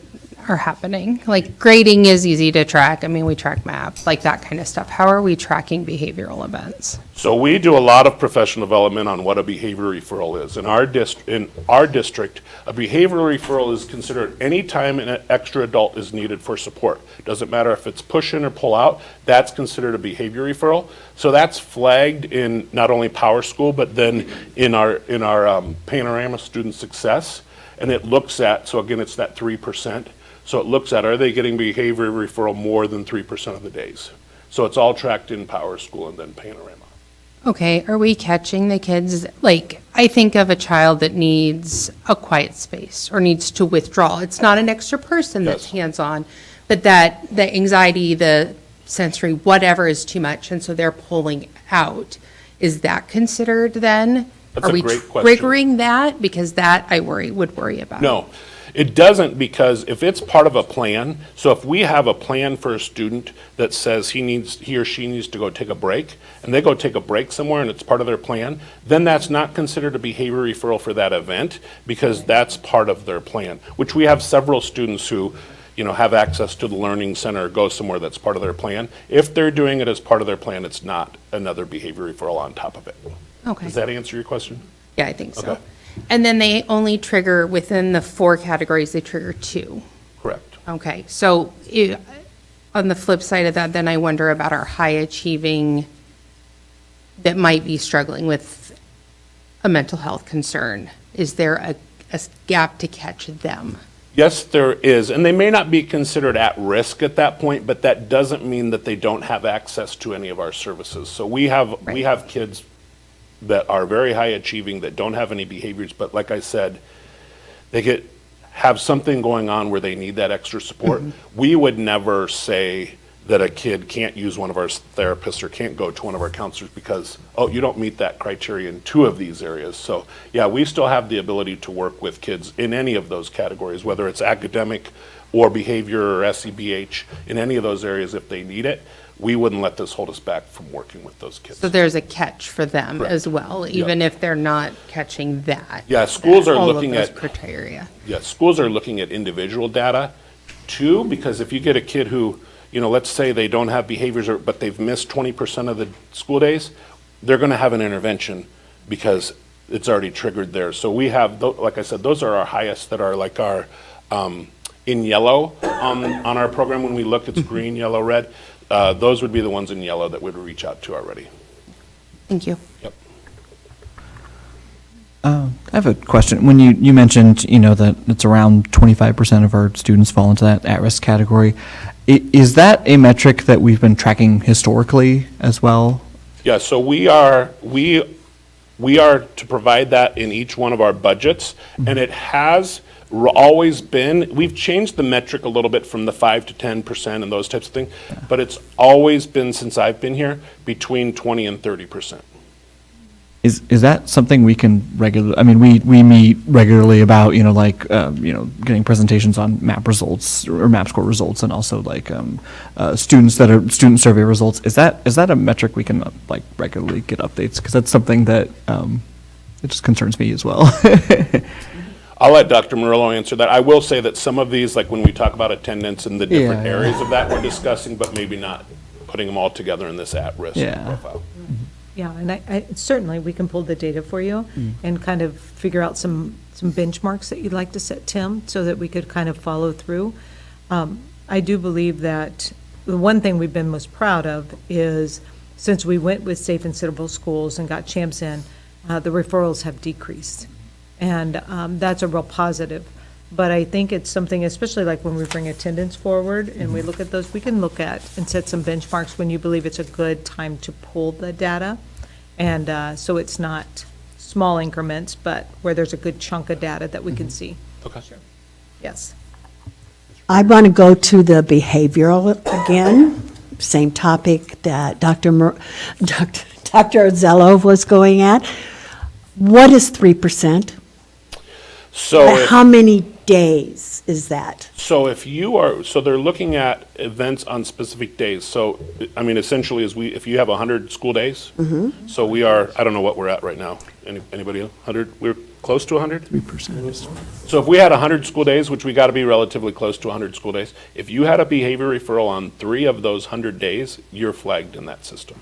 are happening? Like grading is easy to track. I mean, we track MAP, like that kind of stuff. How are we tracking behavioral events? So we do a lot of professional development on what a behavior referral is. In our district, a behavioral referral is considered any time an extra adult is needed for support. Doesn't matter if it's push in or pull out, that's considered a behavior referral. So that's flagged in not only Power School, but then in our Panorama Student Success. And it looks at, so again, it's that 3%. So it looks at, are they getting behavior referral more than 3% of the days? So it's all tracked in Power School and then Panorama. Okay, are we catching the kids? Like, I think of a child that needs a quiet space or needs to withdraw. It's not an extra person that's Yes. hands-on, but that the anxiety, the sensory, whatever is too much, and so they're pulling out. Is that considered then? That's a great Are we question. triggering that? Because that I would worry about. No, it doesn't, because if it's part of a plan, so if we have a plan for a student that says he or she needs to go take a break, and they go take a break somewhere and it's part of their plan, then that's not considered a behavior referral for that event, because that's part of their plan, which we have several students who, have access to the Learning Center or go somewhere that's part of their plan. If they're doing it as part of their plan, it's not another behavior referral on top of it. Okay. Does that answer your question? Yeah, I think so. Okay. And then they only trigger within the 4 categories, they trigger 2. Correct. Okay, so on the flip side of that, then I wonder about our high achieving that might be struggling with a mental health concern. Is there a gap to catch them? Yes, there is, and they may not be considered at risk at that point, but that doesn't mean that they don't have access to any of our services. So we have kids that are very high achieving that don't have any behaviors, but like I said, they have something going on where they need that extra support. We would never say that a kid can't use one of our therapists or can't go to one of our counselors because, oh, you don't meet that criteria in 2 of these areas. So yeah, we still have the ability to work with kids in any of those categories, whether it's academic or behavior or SEBH, in any of those areas if they need it. We wouldn't let this hold us back from working with those kids. So there's a catch for them Correct. as well, even if they're not catching that. Yeah, schools are all of looking those at- criteria. Yeah, schools are looking at individual data too, because if you get a kid who, let's say they don't have behaviors, but they've missed 20% of the school days, they're going to have an intervention because it's already triggered there. So we have, like I said, those are our highest that are like our, in yellow on our program. When we look, it's green, yellow, red. Those would be the ones in yellow that we'd reach out to already. Thank you. Yep. I have a question. When you mentioned, that it's around 25% of our students fall into that at-risk category, is that a metric that we've been tracking historically as well? Yeah, so we are to provide that in each one of our budgets, and it has always been, we've changed the metric a little bit from the 5 to 10% and those types of things, but it's always been, since I've been here, between 20 and 30%. Is that something we can regularly, I mean, we meet regularly about, getting presentations on MAP results or MAP score results and also student survey results. Is that a metric we can regularly get updates? Because that's something that it just concerns me as well. I'll let Dr. Murillo answer that. I will say that some of these, like when we talk about attendance and the different Yeah. areas of that we're discussing, but maybe not putting them all together in this at-risk Yeah. profile. Yeah, and I certainly, we can pull the data for you and kind of figure out some benchmarks that you'd like to set, Tim, so that we could kind of follow through. I do believe that the one thing we've been most proud of is, since we went with Safe and Suitable Schools and got CHAMPS in, the referrals have decreased. And that's a real positive. But I think it's something, especially like when we bring attendance forward and we look at those, we can look at and set some benchmarks when you believe it's a good time to pull the data. And so it's not small increments, but where there's a good chunk of data that we can see. Okay. Yes. I want to go to the behavioral again, same topic that Dr. Orzello was going at. What is 3%? So How many days is that? So if you are, so they're looking at events on specific days. So, I mean, essentially, if you have 100 school days, so we are, I don't know what we're at right now. Anybody else? 100? We're close to 100? 3%. So if we had 100 school days, which we got to be relatively close to 100 school days, if you had a behavior referral on 3 of those 100 days, you're flagged in that system.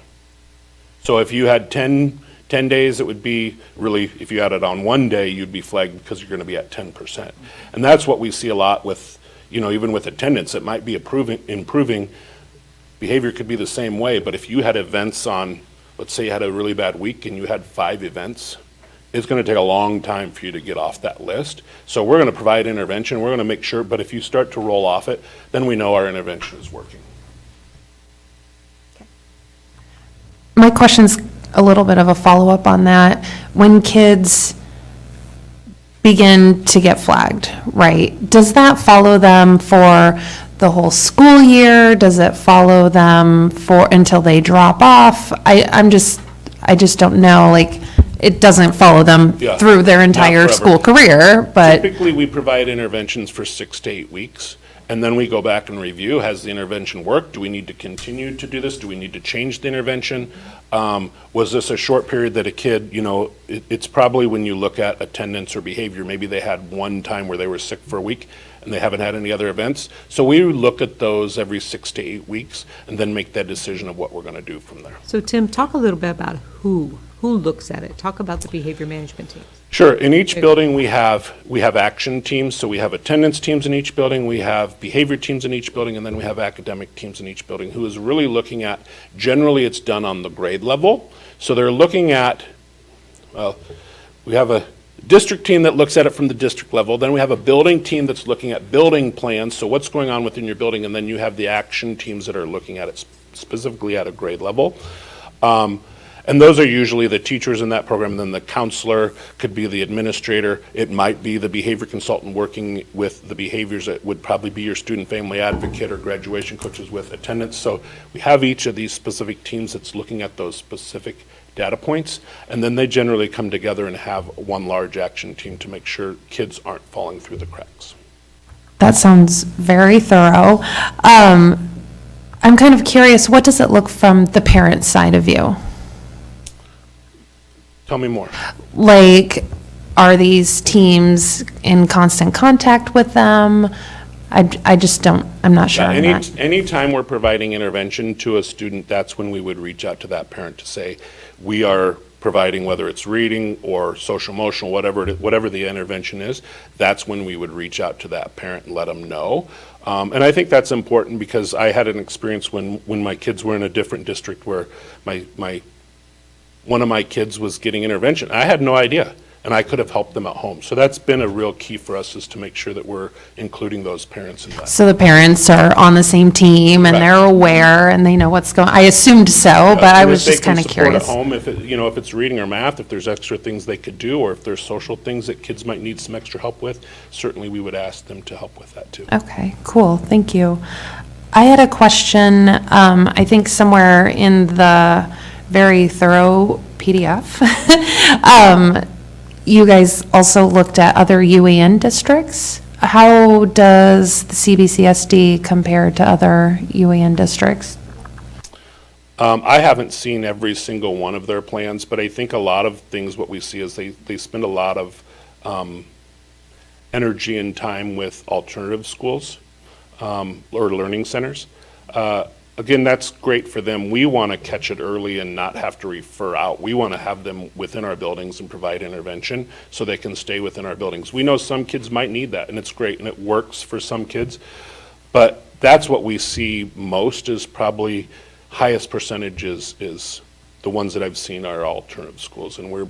So if you had 10 days, it would be really, if you had it on 1 day, you'd be flagged because you're going to be at 10%. And that's what we see a lot with, even with attendance. It might be improving. Behavior could be the same way, but if you had events on, let's say you had a really bad week and you had 5 events, it's going to take a long time for you to get off that list. So we're going to provide intervention, we're going to make sure, but if you start to roll off it, then we know our intervention is working. My question's a little bit of a follow-up on that. When kids begin to get flagged, right, does that follow them for the whole school year? Does it follow them for, until they drop off? I just don't know, like, it doesn't follow them Yeah, through their not entire forever. school career, but, Typically, we provide interventions for 6 to 8 weeks, and then we go back and review, has the intervention worked? Do we need to continue to do this? Do we need to change the intervention? Was this a short period that a kid, it's probably when you look at attendance or behavior, maybe they had one time where they were sick for a week and they haven't had any other events. So we look at those every 6 to 8 weeks and then make that decision of what we're going to do from there. So Tim, talk a little bit about who looks at it. Talk about the behavior management teams. Sure. In each building, we have action teams. So we have attendance teams in each building, we have behavior teams in each building, and then we have academic teams in each building who is really looking at, generally it's done on the grade level. So they're looking at, well, we have a district team that looks at it from the district level. Then we have a building team that's looking at building plans. So what's going on within your building? And then you have the action teams that are looking at it specifically at a grade level. And those are usually the teachers in that program, and then the counselor could be the administrator. It might be the behavior consultant working with the behaviors. That would probably be your student family advocate or graduation coaches with attendance. So we have each of these specific teams that's looking at those specific data points, and then they generally come together and have one large action team to make sure kids aren't falling through the cracks. that sounds very thorough. I'm kind of curious, what does it look from the parent side of you? Tell me more. Like, are these teams in constant contact with them? I just don't, I'm not sure on that. Anytime we're providing intervention to a student, that's when we would reach out to that parent to say, we are providing, whether it's reading or social emotional, whatever the intervention is, that's when we would reach out to that parent and let them know. And I think that's important because I had an experience when my kids were in a different district where one of my kids was getting intervention. I had no idea, and I could have helped them at home. So that's been a real key for us, is to make sure that we're including those parents in that. So the parents are on the same team and Correct. they're aware and they know what's going, I assumed so, but I was just kind of curious. If they can support at home, if it's reading or math, if there's extra things they could do, or if there's social things that kids might need some extra help with, certainly we would ask them to help with that too. Okay, cool, thank you. I had a question, I think somewhere in the very thorough PDF. You guys also looked at other UAN districts. How does the CBCSD compare to other UAN districts? I haven't seen every single one of their plans, but I think a lot of things, what we see is they spend a lot of energy and time with alternative schools or learning centers. Again, that's great for them. We want to catch it early and not have to refer out. We want to have them within our buildings and provide intervention so they can stay within our buildings. We know some kids might need that, and it's great, and it works for some kids. But that's what we see most, is probably highest percentage is the ones that I've seen are alternative schools. And we're,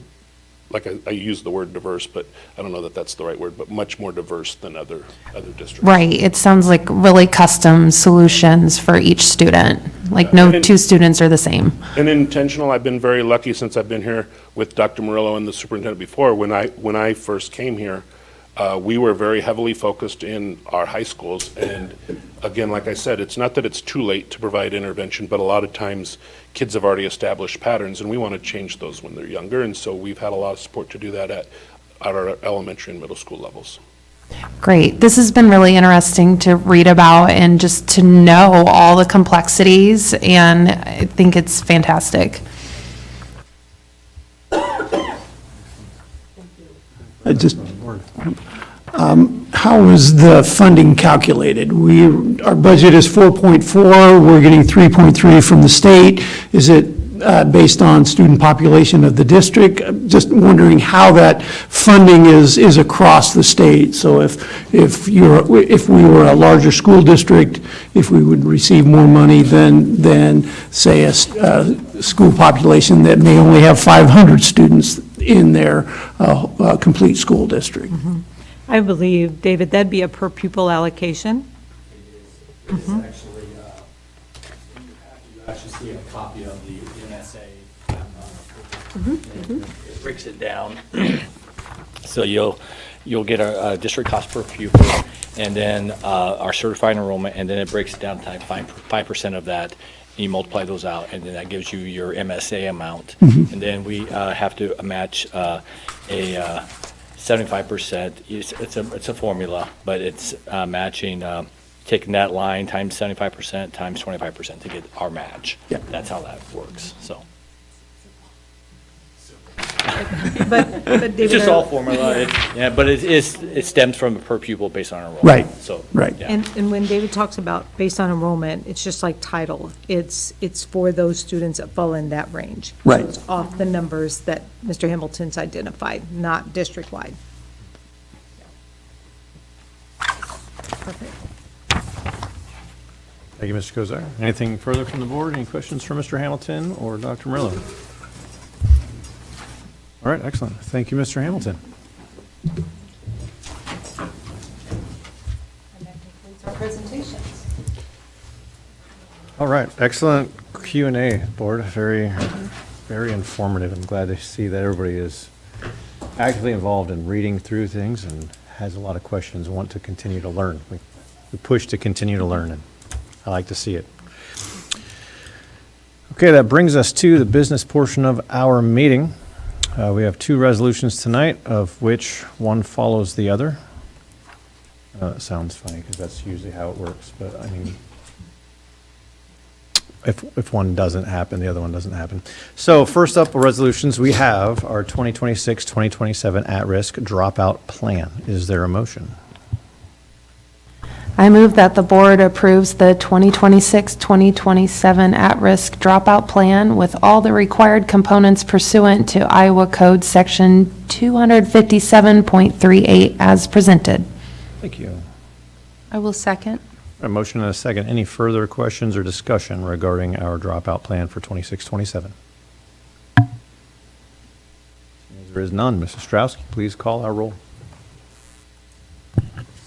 like I use the word diverse, but I don't know that that's the right word, but much more diverse than other districts. Right, it sounds like really custom solutions for each student, like no two students are the same. And intentional, I've been very lucky since I've been here with Dr. Murillo and the superintendent before. When I first came here, we were very heavily focused in our high schools. And again, like I said, it's not that it's too late to provide intervention, but a lot of times kids have already established patterns, and we want to change those when they're younger. And so we've had a lot of support to do that at our elementary and middle school levels. Great, this has been really interesting to read about and just to know all the complexities, and I think it's fantastic. How is the funding calculated? Our budget is 4.4, we're getting 3.3 from the state. Is it based on student population of the district? I'm just wondering how that funding is across the state. So if we were a larger school district, if we would receive more money than say a school population that may only have 500 students, in their complete school district. I believe, David, that'd be a per pupil allocation? It's actually, you actually see a copy of the MSA. It breaks it down. So you'll get a district cost per pupil, and then our certified enrollment, and then it breaks it down to 5% of that. You multiply those out, and then that gives you your MSA amount. And then we have to match a 75%. It's a formula, but it's matching, taking that line times 75% times 25% to get our match. Yeah. That's how that works, so. But David. It's just all formula, yeah, but it stems from a per pupil based on enrollment. Right, So. right. yeah. And when David talks about based on enrollment, it's just like title. It's for those students that fall in that range. So Right. it's off the numbers that Mr. Hamilton's identified, not district-wide. Perfect. Thank you, Mr. Kozar. Anything further from the board? Any questions for Mr. Hamilton or Dr. Murillo? All right, excellent. Thank you, Mr. Hamilton. Our presentations. All right, excellent Q&A, board. Very, very informative. I'm glad to see that everybody is actively involved in reading through things and has a lot of questions, want to continue to learn. We push to continue to learn, and I like to see it. Okay, that brings us to the business portion of our meeting. We have two resolutions tonight, of which one follows the other. That sounds funny, because that's usually how it works, but I mean, if one doesn't happen, the other one doesn't happen. So first up, resolutions, we have our 2026-2027 at-risk dropout plan. Is there a motion? I move that the board approves the 2026-2027 at-risk dropout plan with all the required components pursuant to Iowa Code Section 257.38 as presented. Thank you. I will second. A motion and a second. Any further questions or discussion regarding our dropout plan for 26-27? There is none. Mrs. Strauss, please call our roll.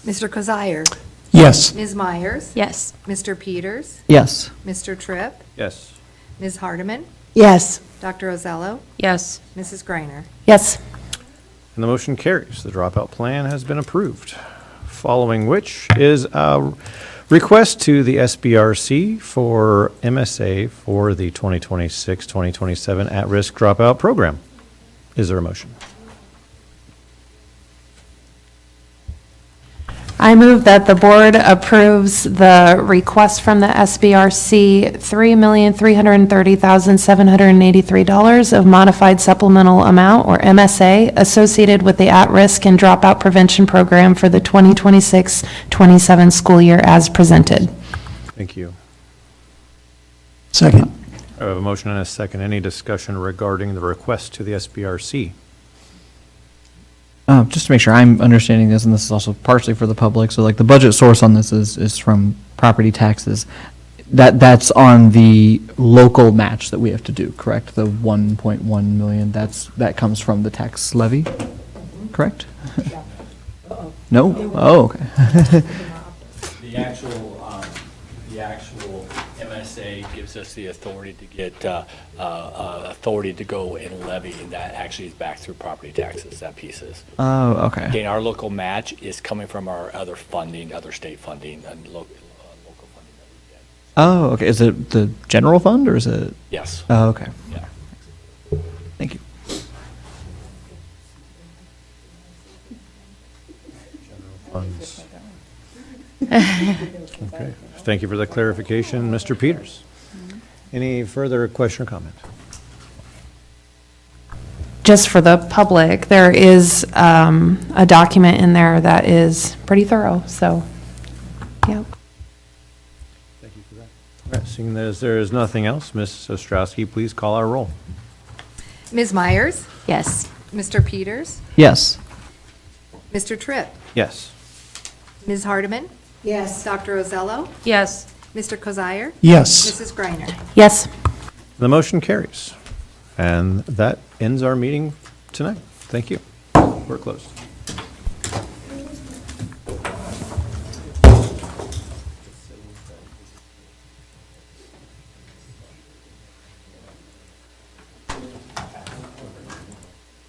Mr. Kozire. Yes. Ms. Myers. Yes. Mr. Peters. Yes. Mr. Tripp. Yes. Ms. Hardeman. Yes. Dr. Ozello. Yes. Mrs. Greiner. Yes. And the motion carries. The dropout plan has been approved. Following which is a request to the SBRC for MSA for the 2026-2027 at-risk dropout program. Is there a motion? I move that the board approves the request from the SBRC, $3,330,783 of modified supplemental amount, or MSA, associated with the at-risk and dropout prevention program for the 2026-27 school year as presented. Thank you. Second. I have a motion and a second. Any discussion regarding the request to the SBRC? Just to make sure I'm understanding this, and this is also partially for the public, so like the budget source on this is from property taxes. That's on the local match that we have to do, correct? The 1.1 million, that comes from the tax levy, correct? No? Oh, okay. The actual MSA gives us the authority to get, authority to go and levy, and that actually is back through property taxes, that piece is. Oh, okay. Again, our local match is coming from our other funding, other state funding, and local funding that we get. Oh, okay. Is it the general fund, or is it? Yes, Oh, okay. yeah. Thank you. Funds. Okay. Thank you for the clarification. Mr. Peters? Any further question or comment? Just for the public, there is a document in there that is pretty thorough, so, yep. Thank you for that. All right, seeing as there is nothing else, Ms. Ostrowski, please call our roll. Ms. Myers. Yes. Mr. Peters. Yes. Mr. Tripp. Yes. Ms. Hardeman. Yes. Dr. Ozello. Yes. Mr. Kozire. Yes. Mrs. Greiner. Yes. The motion carries. And that ends our meeting tonight. Thank you. We're closed.